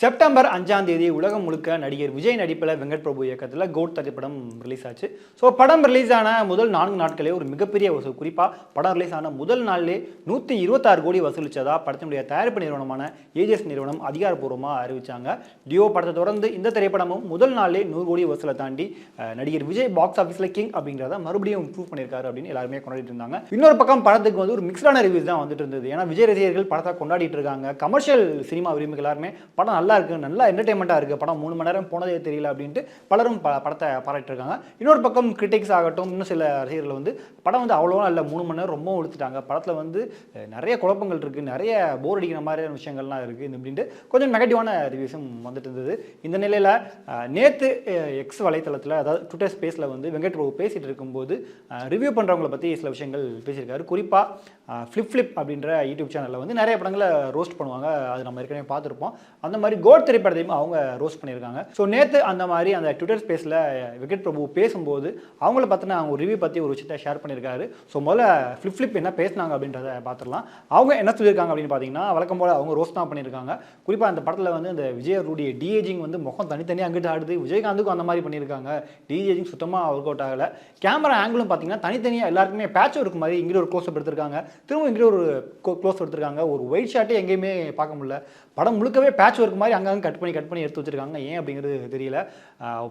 September 5ஆம் தேதி உலகம் முழுக்க நடிகர் விஜய் நடிப்பில் வெங்கட் பிரபு இயக்கத்தில் கோட் திரைப்படம் ரிலீஸ் ஆச்சு. ஸோ படம் ரிலீஸ் ஆன முதல் 4 நாட்களே ஒரு மிகப்பெரிய வசூல். குறிப்பாக படம் ரிலீஸ் ஆன முதல் நாளிலே 126 கோடி வசூலிச்சதா படத்தினுடைய தயாரிப்பு நிறுவனமான ஏஜிஎஸ் நிறுவனம் அதிகாரப்பூர்வமாக அறிவிச்சாங்க. டியோ படத்தை தொடர்ந்து இந்த திரைப்படமும் முதல் நாளிலே 100 கோடி வசூலை தாண்டி நடிகர் விஜய் பாக்ஸ் ஆஃபீஸில் கிங் அப்படிங்கிறத மறுபடியும் ப்ரூவ் பண்ணியிருக்காரு அப்படின்னு எல்லாருமே கொண்டாடிட்டு இருந்தாங்க. இன்னொரு பக்கம் படத்துக்கு வந்து ஒரு மிக்ஸ்டான ரிவ்யூஸ் தான் வந்துட்டு இருந்தது. ஏன்னா விஜய் ரசிகர்கள் படத்தை கொண்டாடிட்டு இருக்காங்க. கமர்ஷியல் சினிமா விரும்பிகள் எல்லாருமே படம் நல்லா இருக்கு, நல்லா என்டர்டைன்மெண்ட்டாக இருக்குது, படம் 3 மணி நேரம் போனதே தெரியல அப்படின்ட்டு பலரும் படத்தை பாராட்டிட்டு இருக்காங்க. இன்னொரு பக்கம் கிரிட்டிக்ஸ் ஆகட்டும், இன்னும் சில ரசிகர்கள் வந்து படம் வந்து அவ்வளோவா இல்லை, 3 மணி நேரம் ரொம்ப ஒழுத்துட்டாங்க, படத்தில் வந்து நிறைய குழப்பங்கள் இருக்குது, நிறைய போர் அடிக்கிற மாதிரியான விஷயங்கள்லாம் இருக்குது அப்படின்ட்டு கொஞ்சம் நெகட்டிவான ரிவ்யூஸும் வந்துட்டு இருந்தது. இந்த நிலையில் நேற்று எக்ஸ் வலைத்தளத்தில், அதாவது ட்விட்டர் ஸ்பேஸில் வந்து வெங்கட் பிரபு பேசிகிட்டு இருக்கும்போது ரிவ்யூ பண்ணுறவங்களை பற்றி சில விஷயங்கள் பேசியிருக்காரு. குறிப்பாக ஃப்ளிப் அப்படின்ற யூடியூப் சேனலில் வந்து நிறைய படங்களை ரோஸ்ட் பண்ணுவாங்க, அது நம்ம ஏற்கனவே பார்த்துருப்போம். அந்த மாதிரி கோட் திரைப்படத்தையும் அவங்க ரோஸ்ட் பண்ணியிருக்காங்க. ஸோ நேற்று அந்த மாதிரி அந்த ட்விட்டர் ஸ்பேஸில் வெங்கட் பிரபு பேசும்போது அவங்கள பார்த்தினா அவங்க ரிவ்யூ பற்றி ஒரு விஷயத்தை ஷேர் பண்ணியிருக்காரு. ஸோ முதல்ல ஃப்ளிப் என்ன பேசினாங்க அப்படின்றத பார்த்துடலாம். அவங்க என்ன சொல்லியிருக்காங்க அப்படின்னு பார்த்தீங்கன்னா, வழக்கம் போல் அவங்க ரோஸ்ட் தான் பண்ணியிருக்காங்க. குறிப்பாக அந்த படத்தில் வந்து இந்த விஜயருடைய டிஏஜிங் வந்து முகம் தனித்தனியாக அங்கிட்டு ஆடுது, விஜயகாந்துக்கும் அந்த மாதிரி பண்ணியிருக்காங்க. டிஏஜிங் சுத்தமாக ஒர்க் அவுட் ஆகலை. கேமரா ஆங்கிளும் பார்த்தீங்கன்னா தனித்தனியாக எல்லாருக்குமே பேட்ச் ஒர்க் மாதிரி இங்கே ஒரு க்ளோஸ் அப் எடுத்திருக்காங்க, திரும்ப இங்கே ஒரு க்ளோஸ் எடுத்திருக்காங்க. ஒரு ஒயிட் ஷாட்டே எங்கேயுமே பார்க்க முடியல. படம் முழுக்கவே பேட்ச் ஒர்க் மாதிரி அங்கங்கே கட் பண்ணி எடுத்து வச்சிருக்காங்க. ஏன் அப்படிங்கிறது தெரியல.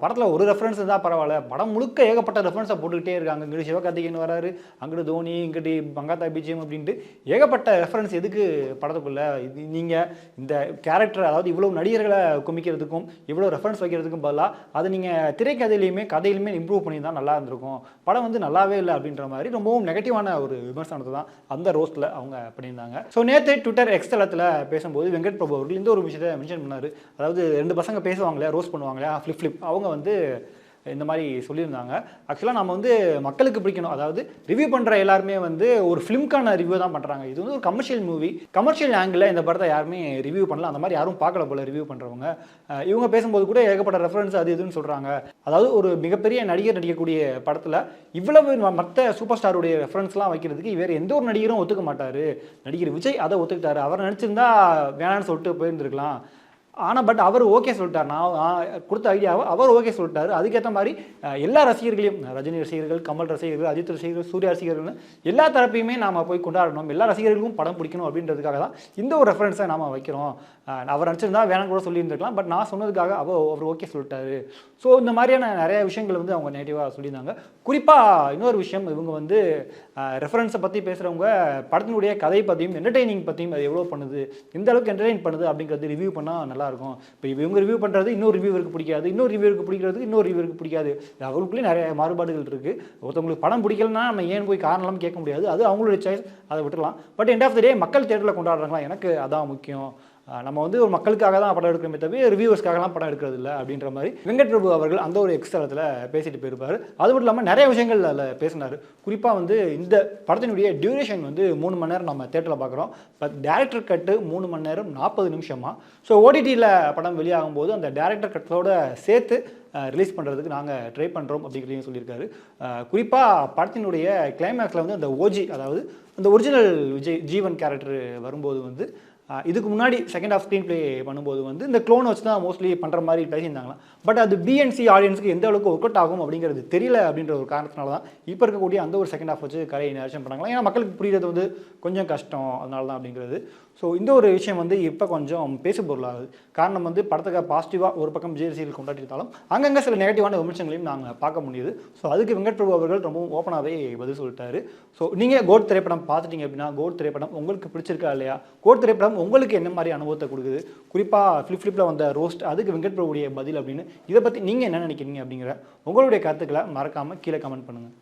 படத்தில் ஒரு ரெஃபரன்ஸ் தான் பரவாயில்ல, படம் முழுக்க ஏகப்பட்ட ரெஃபரன்ஸை போட்டுக்கிட்டே இருக்காங்க. இங்கிட்டு சிவகார்த்திகேயன் வராரு, அங்கிட்டு தோனி, இங்கிட்டு பங்காத்தா பிஜிஎம் அப்படின்ட்டு ஏகப்பட்ட ரெஃபரன்ஸ். எதுக்கு படத்துக்குள்ள இது? நீங்கள் இந்த கேரக்டர், அதாவது இவ்வளோ நடிகர்களை குமிக்கிறதுக்கும் இவ்வளோ ரெஃபரன்ஸ் வைக்கிறதுக்கும் பதிலாக அதை நீங்கள் திரைக்கதையிலையுமே கதையிலுமே இம்ப்ரூவ் பண்ணி தான் நல்லா இருந்திருக்கும். படம் வந்து நல்லாவே இல்லை அப்படின்ற மாதிரி ரொம்பவும் நெகட்டிவான ஒரு விமர்சனத்தை தான் அந்த ரோஸ்ட்டில் அவங்க பண்ணியிருந்தாங்க. ஸோ நேற்று ட்விட்டர் எக்ஸ் தளத்தில் பேசும்போது வெங்கட் பிரபு அவர்கள் இந்த ஒரு விஷயத்தை மென்ஷன் பண்ணார். அதாவது 2 பசங்க பேசுவாங்களே, ரோஸ்ட் பண்ணுவாங்களே, ஃப்ளிப் அவங்க வந்து இந்த மாதிரி சொல்லியிருந்தாங்க. ஆக்சுவலாக நம்ம வந்து மக்களுக்கு பிடிக்கணும், அதாவது ரிவ்யூ பண்ணுற எல்லாருமே வந்து ஒரு ஃபிலிம்க்கான ரிவ்யூ தான் பண்ணுறாங்க. இது வந்து ஒரு கமர்ஷியல் மூவி, கமர்ஷியல் ஆங்கிளில் இந்த படத்தை யாருமே ரிவ்யூ பண்ணல, அந்த மாதிரி யாரும் பார்க்கல போல ரிவ்யூ பண்ணுறவங்க. இவங்க பேசும்போது கூட ஏகப்பட்ட ரெஃபரன்ஸ் அது இதுன்னு சொல்கிறாங்க. அதாவது ஒரு மிகப்பெரிய நடிகர் நடிக்கக்கூடிய படத்தில் இவ்வளவு மற்ற சூப்பர் ஸ்டாருடைய ரெஃபரன்ஸ்லாம் வைக்கிறதுக்கு வேறு எந்த ஒரு நடிகரும் ஒத்துக்க மாட்டார். நடிகர் விஜய் அதை ஒத்துக்கிட்டாரு. அவர் நினச்சிருந்தா வேணான்னு சொல்லிட்டு போயிருந்துருக்கலாம். ஆனால் பட் அவர் ஓகே சொல்லிட்டார். நான் கொடுத்த ஐடியாவை அவர் ஓகே சொல்லிட்டாரு. அதுக்கேற்ற மாதிரி எல்லா ரசிகர்களையும், ரஜினி ரசிகர்கள், கமல் ரசிகர்கள், அஜித் ரசிகர்கள், சூர்யா ரசிகர்கள், எல்லா தரப்பையுமே நாம் போய் கொண்டாடணும், எல்லா ரசிகர்களுக்கும் படம் பிடிக்கணும் அப்படின்றதுக்காக தான் இந்த ஒரு ரெஃபரன்ஸை நாம் வைக்கிறோம். அவர் நினச்சிருந்தா வேணாம் கூட சொல்லியிருந்துருக்கலாம், பட் நான் சொன்னதுக்காக அவர் ஓகே சொல்லிட்டாரு. ஸோ இந்த மாதிரியான நிறைய விஷயங்கள் வந்து அவங்க நெகட்டிவாக சொல்லியிருந்தாங்க. குறிப்பாக இன்னொரு விஷயம், இவங்க வந்து ரெஃபரன்ஸை பற்றி பேசுகிறவங்க படத்தினுடைய கதை பற்றியும் என்டர்டெய்னிங் பற்றியும் அது எவ்வளோ பண்ணுது, எந்த அளவுக்கு என்டர்டெயின் பண்ணுது அப்படிங்கிறது ரிவ்யூ பண்ணால் நல்லாயிருக்கும். இப்போ இவங்க ரிவ்யூ பண்ணுறது இன்னொரு ரிவ்யூவருக்கு பிடிக்காது, இன்னொரு ரிவ்யூவருக்கு பிடிக்கிறது இன்னொரு ரிவ்யூவருக்கு பிடிக்காது. அவங்களுக்குள்ளேயே நிறைய மாறுபாடுகள் இருக்குது. ஒருத்தவங்களுக்கு படம் பிடிக்கலன்னா நம்ம ஏன் போய் காரணம்லாம் கேட்க முடியாது, அது அவங்களுடைய சாய்ஸ், அதை விட்டுலாம். பட் எண்ட் ஆஃப் த டே மக்கள் தேட்டரில் கொண்டாடுறாங்களா, எனக்கு அதான் முக்கியம். நம்ம வந்து ஒரு மக்களுக்காக தான் படம் எடுக்கிறோமே தவிர ரிவ்யூவர்ஸ்க்காகலாம் படம் எடுக்கிறது இல்லை அப்படின்ற மாதிரி வெங்கட் பிரபு அவர்கள் அந்த ஒரு எக்ஸ்தலத்தில் பேசிட்டு போயிருப்பார். அது மட்டும் இல்லாமல் நிறைய விஷயங்கள் அதில் பேசினார். குறிப்பாக வந்து இந்த படத்தினுடைய டியூரேஷன் வந்து 3 மணி நேரம் நம்ம தேட்டரில் பார்க்குறோம். பட் டேரக்டர் கட்டு 3 மணி நேரம் 40 நிமிஷமா. ஸோ ஓடிடியில் படம் வெளியாகும் போது அந்த டேரக்டர் கட்டோட சேர்த்து ரிலீஸ் பண்ணுறதுக்கு நாங்கள் ட்ரை பண்ணுறோம் அப்படிங்கிறதையும் சொல்லியிருக்காரு. குறிப்பாக படத்தினுடைய கிளைமேக்ஸில் வந்து அந்த ஓஜி, அதாவது அந்த ஒரிஜினல் விஜய் ஜீவன் கேரக்டர் வரும்போது வந்து இதுக்கு முன்னாடி செகண்ட் ஆஃப் ஸ்க்ரீன் ப்ளே பண்ணும்போது வந்து இந்த க்ளோன் வச்சு தான் மோஸ்ட்லி பண்ணுற மாதிரி பேசியிருந்தாங்களாம். பட் அது பிஎன்சி ஆடியன்ஸுக்கு எந்த அளவுக்கு ஒர்க் அவுட் ஆகும் அப்படிங்கிறது தெரியல அப்படின்ற ஒரு காரணத்தினால தான் இப்போ இருக்கக்கூடிய அந்த ஒரு செகண்ட் ஆஃப் வச்சு கலையை நேரேஷன் பண்ணாங்களா. ஏன்னா மக்களுக்கு புரிகிறது வந்து கொஞ்சம் கஷ்டம், அதனால தான் அப்படிங்கிறது. ஸோ இந்த ஒரு விஷயம் வந்து இப்போ கொஞ்சம் பேசு பொருளாகுது. காரணம் வந்து படத்துக்கு பாசிட்டிவாக ஒரு பக்கம் விஜய் ரசிகர்கள் கொண்டாடிட்டாலும் அங்கங்கே சில நெகட்டிவான விமர்சனங்களையும் நாங்கள் பார்க்க முடியுது. ஸோ அதுக்கு வெங்கட் பிரபு அவர்கள் ரொம்பவும் ஓப்பனாகவே பதில் சொல்லிட்டாரு. ஸோ நீங்கள் கோட் திரைப்படம் பார்த்துட்டீங்க அப்படின்னா, கோட் திரைப்படம் உங்களுக்கு பிடிச்சிருக்கா இல்லையா, கோட் திரைப்படம் உங்களுக்கு என்ன மாதிரி அனுபவத்தை கொடுக்குது, குறிப்பாக ஃப்ளிப்பில் வந்த ரோஸ்ட், அதுக்கு வெங்கட் பிரபுடைய பதில் அப்படின்னு, இதை பற்றி நீங்கள் என்ன நினைக்கிறீங்க அப்படிங்கிற உங்களுடைய கருத்துக்களை மறக்காமல் கீழே கமெண்ட் பண்ணுங்கள்.